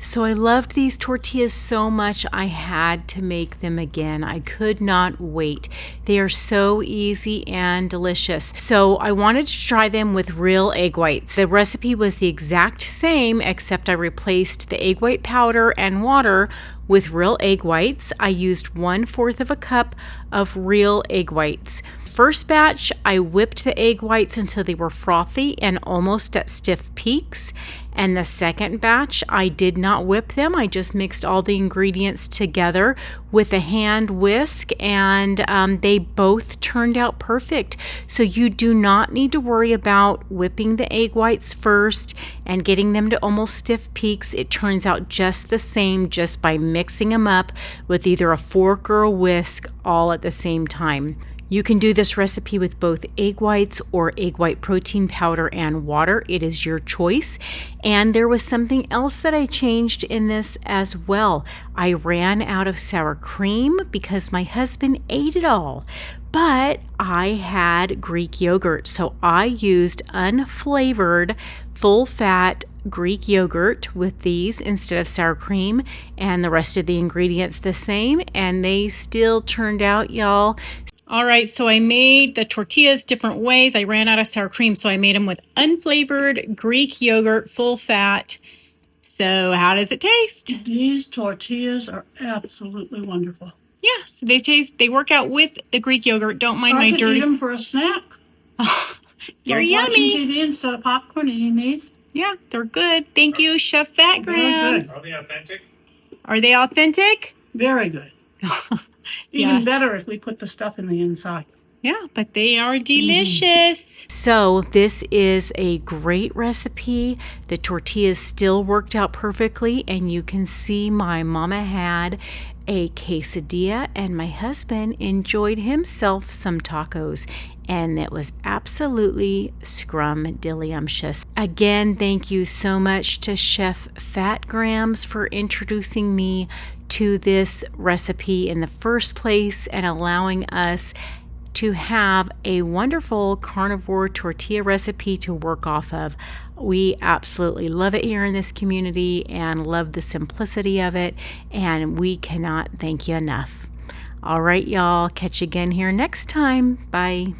So I loved these tortillas so much I had to make them again. I could not wait. They are so easy and delicious. So I wanted to try them with real egg whites. The recipe was the exact same except I replaced the egg white powder and water with real egg whites. I used 1/4 of a cup of real egg whites. First batch, I whipped the egg whites until they were frothy and almost at stiff peaks. And the second batch, I did not whip them. I just mixed all the ingredients together with a hand whisk, and they both turned out perfect. So you do not need to worry about whipping the egg whites first and getting them to almost stiff peaks. It turns out just the same just by mixing them up with either a fork or a whisk all at the same time. You can do this recipe with both egg whites or egg white protein powder and water. It is your choice. And there was something else that I changed in this as well. I ran out of sour cream because my husband ate it all. But I had Greek yogurt, so I used unflavored, full-fat Greek yogurt with these instead of sour cream, and the rest of the ingredients the same, and they still turned out, y'all. All right, so I made the tortillas different ways. I ran out of sour cream, so I made them with unflavored Greek yogurt, full fat. So how does it taste? These tortillas are absolutely wonderful. Yeah, so they work out with the Greek yogurt. Don't mind my dirty. I could eat them for a snack. They're yummy. Watching TV instead of popcorn, eating these. Yeah, they're good. Thank you, Chef Fat Grams. Are they authentic? Are they authentic? Very good. Even better if we put the stuff in the inside. Yeah, but they are delicious. So this is a great recipe. The tortillas still worked out perfectly, and you can see my mama had a quesadilla, and my husband enjoyed himself some tacos, and it was absolutely scrumdiddlyumptious. Again, thank you so much to Chef Fat Grams for introducing me to this recipe in the first place and allowing us to have a wonderful carnivore tortilla recipe to work off of. We absolutely love it here in this community and love the simplicity of it, and we cannot thank you enough. All right, y'all, catch you again here next time. Bye.